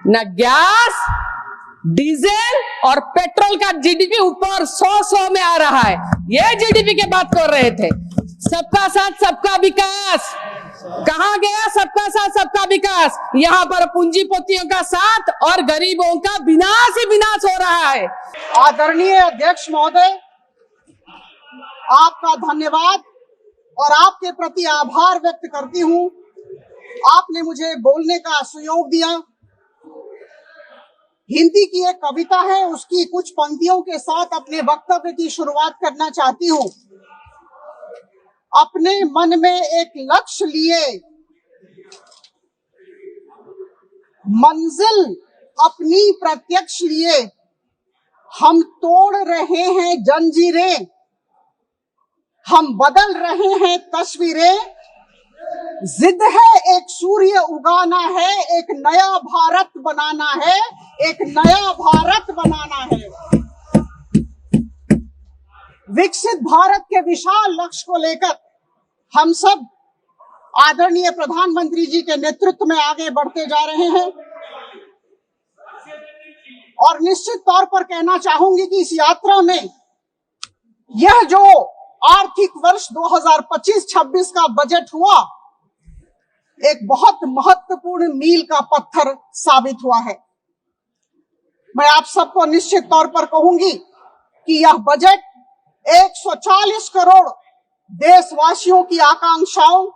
न gas, diesel और petrol का जीडीपी ऊपर 100 में आ रहा है। ये जीडीपी की बात कर रहे थे। सबका साथ सबका विकास, कहां गया सबका साथ सबका विकास? यहां पर पूंजीपतियों का साथ और गरीबों का विनाश ही विनाश हो रहा है। आदरणीय अध्यक्ष महोदय, आपका धन्यवाद और आपके प्रति आभार व्यक्त करती हूं। आपने मुझे बोलने का सुयोग दिया। हिंदी की एक कविता है, उसकी कुछ पंक्तियों के साथ अपने वक्तव्य की शुरुआत करना चाहती हूं। अपने मन में एक लक्ष्य लिए, मंजिल अपनी प्रत्यक्ष लिए, हम तोड़ रहे हैं जंजीरें, हम बदल रहे हैं तस्वीरें। जिद है एक सूर्य उगाना है, एक नया भारत बनाना है, एक नया भारत बनाना है। विकसित भारत के विशाल लक्ष्य को लेकर हम सब आदरणीय प्रधानमंत्री जी के नेतृत्व में आगे बढ़ते जा रहे हैं। और निश्चित तौर पर कहना चाहूंगी कि इस यात्रा में यह जो आर्थिक वर्ष 2025-26 का बजट हुआ, एक बहुत महत्वपूर्ण मील का पत्थर साबित हुआ है। मैं आप सबको निश्चित तौर पर कहूंगी कि यह बजट 140 करोड़ देशवासियों की आकांक्षाओं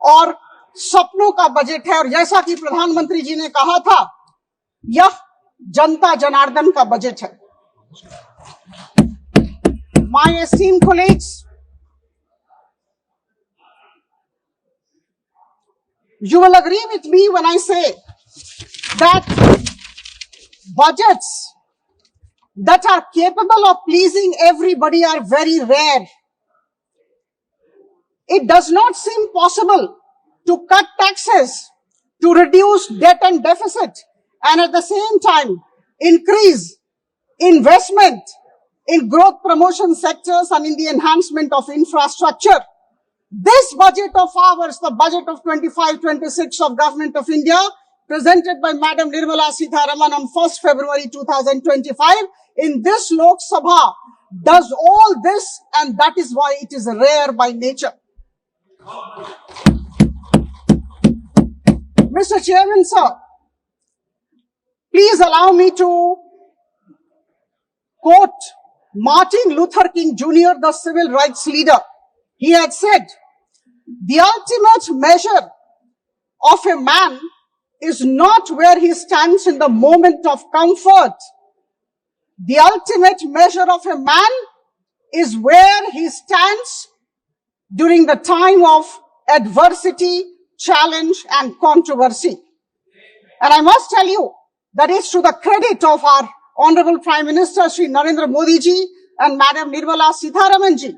और सपनों का बजट है। और जैसा कि प्रधानमंत्री जी ने कहा था, यह जनता जनार्दन का बजट है। My esteemed colleagues, you will agree with me when I say that budgets that are capable of pleasing everybody are very rare. It does not seem possible to cut taxes, to reduce debt and deficit, and at the same time increase investment in growth promotion sectors and in the enhancement of infrastructure. This budget of ours, the budget of 25-26 of Government of India, presented by Madam Nirmala Sitharaman on 1st February 2025, in this Lok Sabha, does all this, and that is why it is rare by nature. Mr. Chairman, sir, please allow me to quote Martin Luther King Jr., the civil rights leader. He had said, "The ultimate measure of a man is not where he stands in the moment of comfort. The ultimate measure of a man is where he stands during the time of adversity, challenge, and controversy." And I must tell you that it's to the credit of our Honorable Prime Minister Shri Narendra Modi ji and Madam Nirmala Sitharaman ji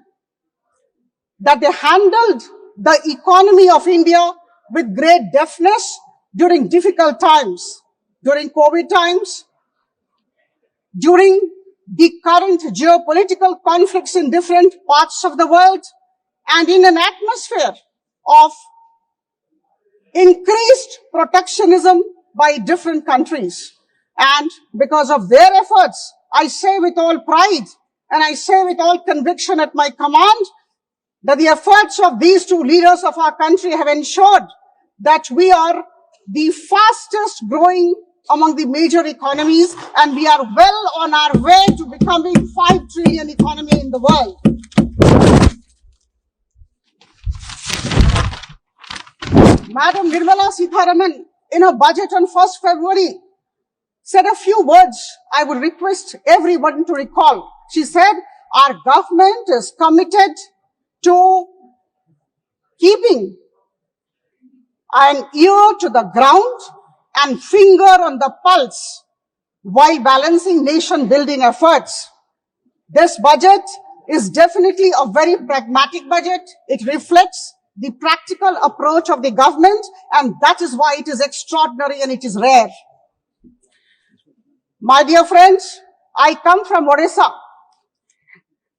that they handled the economy of India with great deftness during difficult times, during COVID times, during the current geopolitical conflicts in different parts of the world, and in an atmosphere of increased protectionism by different countries. And because of their efforts, I say with all pride and I say with all conviction at my command that the efforts of these two leaders of our country have ensured that we are the fastest growing among the major economies, and we are well on our way to becoming 5 trillion economy in the world. Madam Nirmala Sitharaman, in her budget on 1st February, said a few words I would request everyone to recall. She said, our government is committed to keeping an ear to the ground and finger on the pulse while balancing nation building efforts. This budget is definitely a very pragmatic budget. It reflects the practical approach of the government, and that is why it is extraordinary and it is rare. My dear friends, I come from Odisha,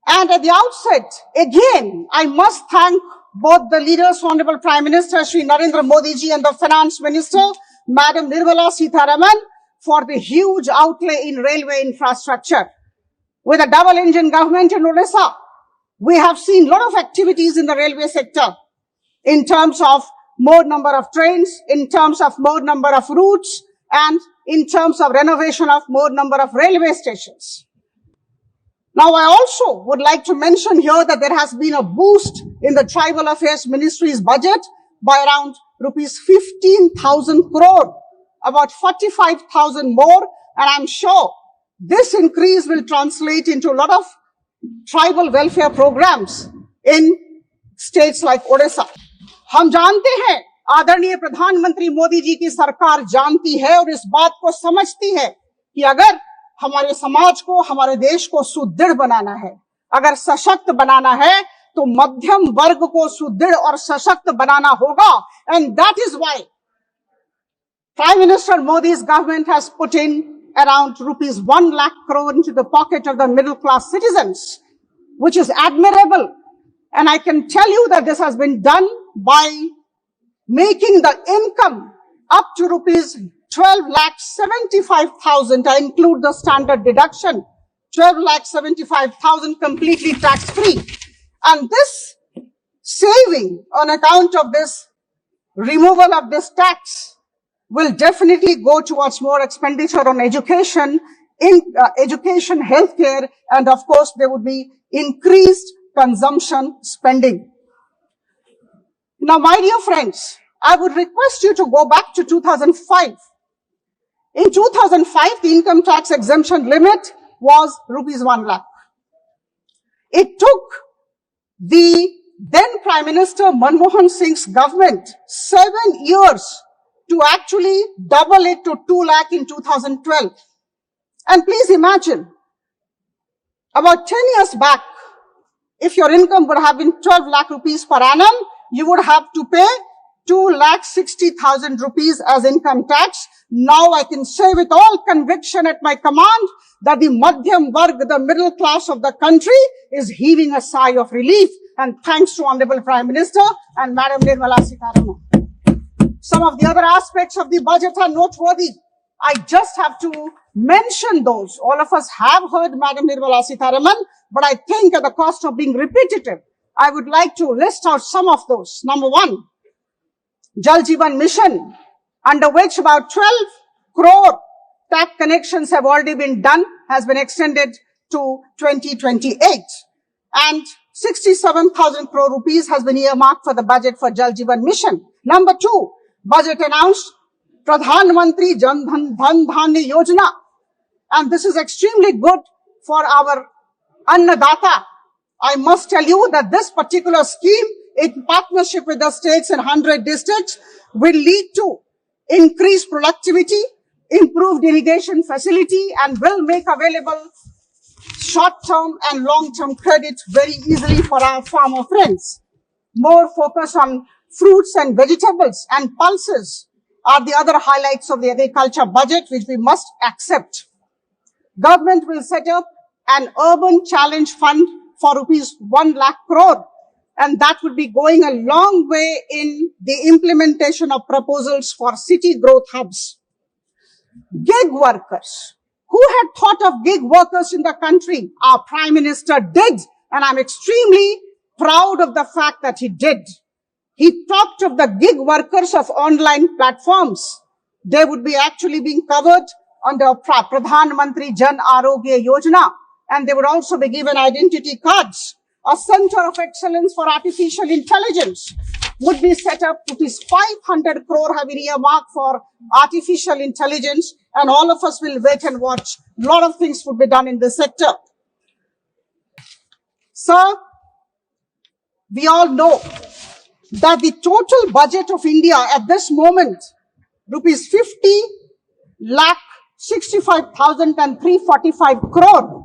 and at the outset, again, I must thank both the leaders, Honorable Prime Minister Shri Narendra Modi ji and the Finance Minister, Madam Nirmala Sitharaman for the huge outlay in railway infrastructure. With a double engine government in Odisha, we have seen a lot of activities in the railway sector in terms of more number of trains, in terms of more number of routes, and in terms of renovation of more number of railway stations. Now, I also would like to mention here that there has been a boost in the Tribal Affairs Ministry's budget by around rupees 15,000 crore, about 45,000 more, and I'm sure this increase will translate into a lot of tribal welfare programs in states like Odisha. हम जानते हैं आदरणीय प्रधानमंत्री मोदी जी की सरकार जानती है और इस बात को समझती है कि अगर हमारे समाज को, हमारे देश को सुदृढ़ बनाना है, अगर सशक्त बनाना है, तो मध्यम वर्ग को सुदृढ़ और सशक्त बनाना होगा. And that is why Prime Minister Modi's government has put in around rupees 1 lakh crore into the pocket of the middle class citizens, which is admirable. And I can tell you that this has been done by making the income up to rupees 12,75,000. I include the standard deduction, 12,75,000 completely tax free. And this saving on account of this removal of this tax will definitely go towards more expenditure on education, healthcare, and of course there would be increased consumption spending. Now, my dear friends, I would request you to go back to 2005. In 2005, the income tax exemption limit was rupees 1 lakh. It took the then Prime Minister Manmohan Singh's government 7 years to actually double it to 2 lakh in 2012. And please imagine, about 10 years back, if your income would have been 12 lakh rupees per annum, you would have to pay 2,60,000 rupees as income tax. Now I can say with all conviction at my command that the Madhyam Varg, the middle class of the country, is heaving a sigh of relief. And thanks to Honorable Prime Minister and Madam Nirmala Sitharaman. Some of the other aspects of the budget are noteworthy. I just have to mention those. All of us have heard Madam Nirmala Sitharaman, but I think at the cost of being repetitive, I would like to list out some of those. Number one, Jal Jeevan Mission, under which about 12 crore tap connections have already been done, has been extended to 2028. And 67,000 crore rupees has been earmarked for the budget for Jal Jeevan Mission. Number two, budget announced Pradhan Mantri Jan Dhan Dhanya Yojana. And this is extremely good for our Annadata. I must tell you that this particular scheme, in partnership with the states and 100 districts, will lead to increased productivity, improved irrigation facility, and will make available short-term and long-term credit very easily for our farmer friends. More focus on fruits and vegetables and pulses are the other highlights of the agriculture budget, which we must accept. Government will set up an urban challenge fund for rupees 1 lakh crore, and that would be going a long way in the implementation of proposals for city growth hubs. Gig workers. Who had thought of gig workers in the country? Our Prime Minister did, and I'm extremely proud of the fact that he did. He talked of the gig workers of online platforms. They would be actually being covered under Pradhan Mantri Jan Arogya Yojana, and they would also be given identity cards. A center of excellence for artificial intelligence would be set up. Rupees 500 crore have been earmarked for artificial intelligence, and all of us will wait and watch. A lot of things would be done in this sector. Sir, we all know that the total budget of India at this moment, rupees 50,65,345 crore,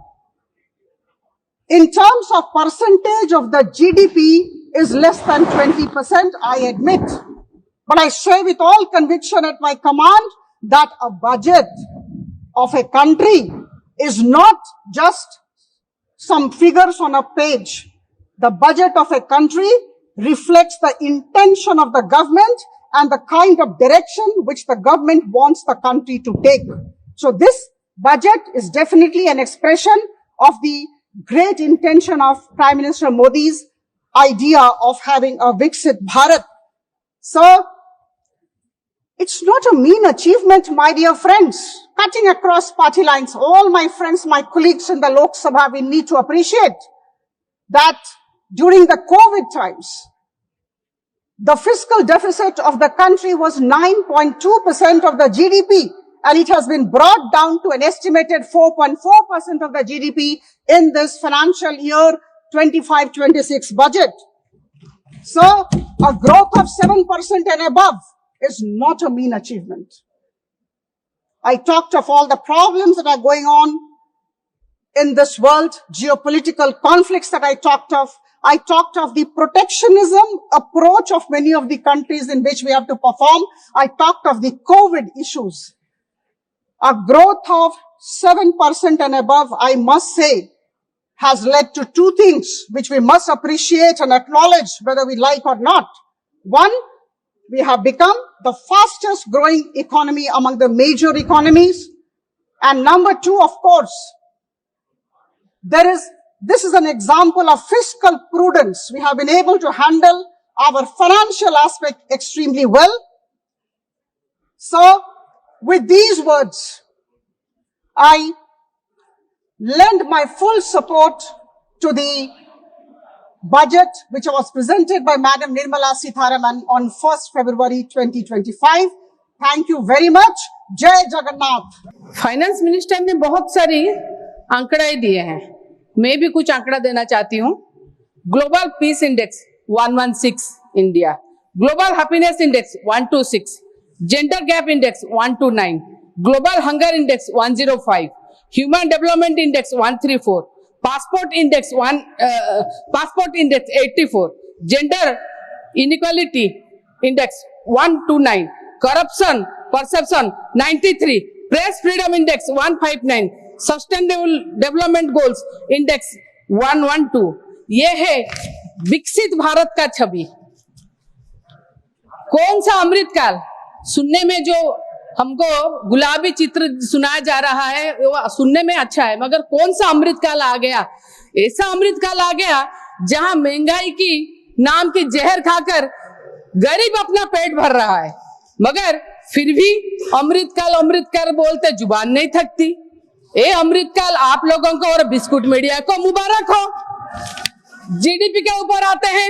in terms of percentage of the GDP, is less than 20%, I admit. But I say with all conviction at my command that a budget of a country is not just some figures on a page. The budget of a country reflects the intention of the government and the kind of direction which the government wants the country to take. So this budget is definitely an expression of the great intention of Prime Minister Modi's idea of having a Viksit Bharat. So it's not a mean achievement, my dear friends, cutting across party lines. All my friends, my colleagues in the Lok Sabha, we need to appreciate that during the COVID times, the fiscal deficit of the country was 9.2% of the GDP, and it has been brought down to an estimated 4.4% of the GDP in this financial year 25-26 budget. So a growth of 7% and above is not a mean achievement. I talked of all the problems that are going on in this world, geopolitical conflicts that I talked of. I talked of the protectionism approach of many of the countries in which we have to perform. I talked of the COVID issues. A growth of 7% and above, I must say, has led to two things which we must appreciate and acknowledge whether we like or not. One, we have become the fastest growing economy among the major economies. And number two, of course, this is an example of fiscal prudence. We have been able to handle our financial aspect extremely well. So, with these words, I lend my full support to the budget which was presented by Madam Nirmala Sitharaman on 1st February 2025. Thank you very much. Jai Jagannath. Finance minister ने बहुत सारी आंकड़े दिए हैं, मैं भी कुछ आंकड़ा देना चाहती हूँ। Global peace index 116 India, global happiness index 126, gender gap index 129, global hunger index 105, human development index 134, passport index 84, gender inequality index 129, corruption perception 93, press freedom index 159, sustainable development goals index 112। ये है विकसित भारत का छवि। कौन सा अमृतकाल? सुनने में जो हमको गुलाबी चित्र सुनाया जा रहा है वो सुनने में अच्छा है, मगर कौन सा अमृतकाल आ गया? ऐसा अमृतकाल आ गया जहां महंगाई की नाम की जहर खाकर गरीब अपना पेट भर रहा है, मगर फिर भी अमृतकाल बोलते जुबान नहीं थकती। ये अमृतकाल आप लोगों को और बिस्कुट मीडिया को मुबारक हो। जीडीपी के ऊपर आते हैं,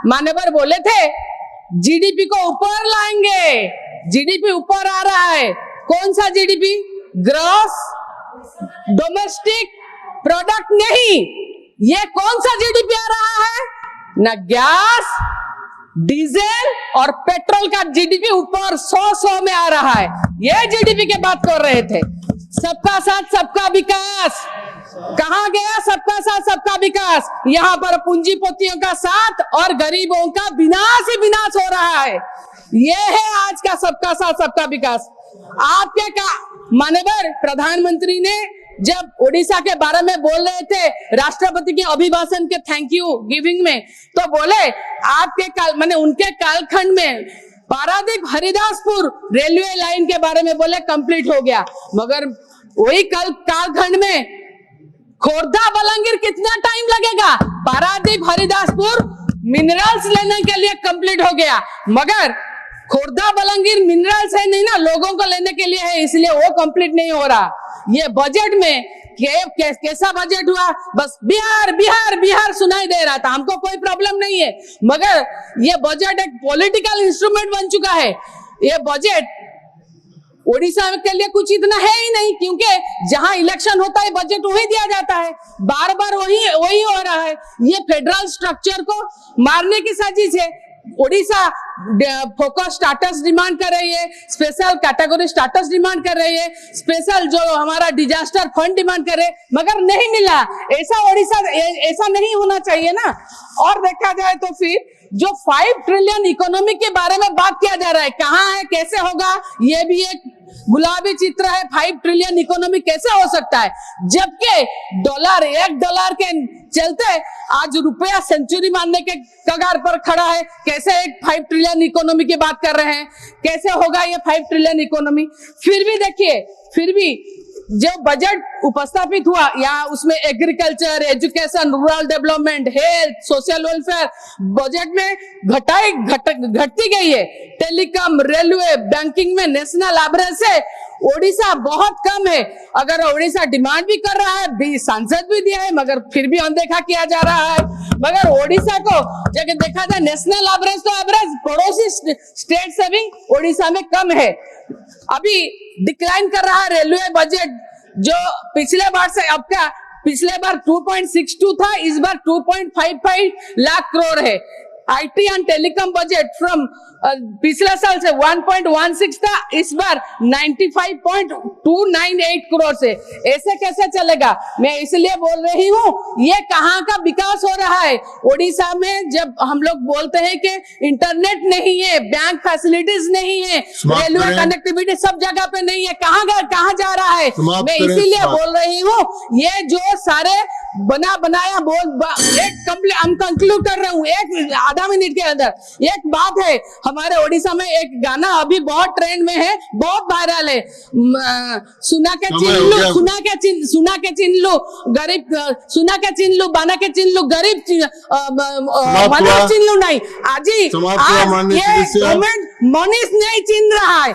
मान्यवर बोले थे जीडीपी को ऊपर लाएंगे, जीडीपी ऊपर आ रहा है। कौन सा जीडीपी? ग्रॉस डोमेस्टिक प्रोडक्ट नहीं, ये कौन सा जीडीपी आ रहा है? ना गैस, डीजल और पेट्रोल का जीडीपी ऊपर 100 में आ रहा है। ये जीडीपी की बात कर रहे थे। सबका साथ सबका विकास, कहां गया सबका साथ सबका विकास? यहाँ पर पूंजीपतियों का साथ और गरीबों का विनाश ही विनाश हो रहा है। ये है आज का सबका साथ सबका विकास। आपके का माननीय प्रधानमंत्री ने जब ओडिशा के बारे में बोल रहे थे राष्ट्रपति के अभिभाषण के थैंक यू गिविंग में, तो बोले आपके उनके कालखंड में पारादीप हरिदासपुर रेलवे लाइन के बारे में बोले कंप्लीट हो गया, मगर वही कालखंड में खोर्धा बलंगीर कितना टाइम लगेगा? पारादीप हरिदासपुर मिनरल्स लेने के लिए कंप्लीट हो गया, मगर खोर्धा बलंगीर मिनरल्स है नहीं ना, लोगों को लेने के लिए है, इसलिए वो कंप्लीट नहीं हो रहा। ये बजट में कैसा बजट हुआ? बस बिहार बिहार बिहार सुनाई दे रहा था। हमको कोई प्रॉब्लम नहीं है, मगर ये बजट एक पॉलिटिकल इंस्ट्रूमेंट बन चुका है। ये बजट ओडिशा के लिए कुछ इतना है ही नहीं, क्योंकि जहां इलेक्शन होता है बजट वही दिया जाता है, बार बार वही हो रहा है। ये फेडरल स्ट्रक्चर को मारने की साजिश है। ओडिशा फोकस स्टाटस डिमांड कर रही है, स्पेशल कैटेगरी स्टाटस डिमांड कर रही है, स्पेशल जो हमारा डिजास्टर फंड डिमांड कर रहे, मगर नहीं मिला। ऐसा ओडिशा ऐसा नहीं होना चाहिए ना। और देखा जाए तो फिर जो 5 ट्रिलियन इकोनॉमी के बारे में बात किया जा रहा है, कहाँ है, कैसे होगा, ये भी एक गुलाबी चित्र है। 5 ट्रिलियन इकोनॉमी कैसे हो सकता है, जबकि $1 के चलते आज रुपया सेंचुरी मारने के कगार पर खड़ा है। कैसे एक 5 ट्रिलियन इकोनॉमी की बात कर रहे हैं, कैसे होगा ये 5 ट्रिलियन इकोनॉमी। फिर भी देखिए, फिर भी जो बजट उपस्थापित हुआ यहाँ, उसमें agriculture, education, rural development, health, social welfare budget में घटती गई है। टेलीकॉम, रेलवे, बैंकिंग में नेशनल एवरेज से ओडिशा बहुत कम है। अगर ओडिशा डिमांड भी कर रहा है, भी सांसद भी दिया है, मगर फिर भी अनदेखा किया जा रहा है। मगर ओडिशा को जब देखा जाए नेशनल एवरेज, तो एवरेज पड़ोसी स्टेट से भी ओडिशा में कम है। अभी डिक्लाइन कर रहा है रेलवे बजट, जो पिछले बार से अब का, पिछले बार 2.62 था, इस बार 2.55 लाख करोड़ है। IT and telecom budget from पिछले साल से 1.16 था, इस बार 95.298 करोड़ से। ऐसे कैसे चलेगा? मैं इसलिए बोल रही हूँ, ये कहाँ का विकास हो रहा है। ओडिशा में जब हम लोग बोलते हैं कि इंटरनेट नहीं है, बैंक फैसिलिटीज नहीं है, रेलवे कनेक्टिविटी सब जगह पे नहीं है, कहाँ जा रहा है। मैं इसीलिए बोल रही हूँ, ये जो सारे बनाया कंक्लूड कर रहा हूँ एक आधा मिनट के अंदर। एक बात है, हमारे ओडिशा में एक गाना अभी बहुत ट्रेंड में है, बहुत वायरल है, सुना के चिन्ह लो गरीब, सुना के चिन्ह लो, बाना के चिन्ह लो गरीब, मनीष चिन्ह लो नहीं। आज ये गवर्नमेंट मनीष नहीं चिन्ह रहा है।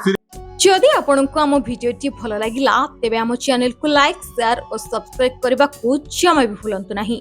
जदि आपंक आम भिडी भल लगा तेब आम चैनल को लाइक, शेयर और सब्सक्राइब करने को जमा भी भूलु नहीं।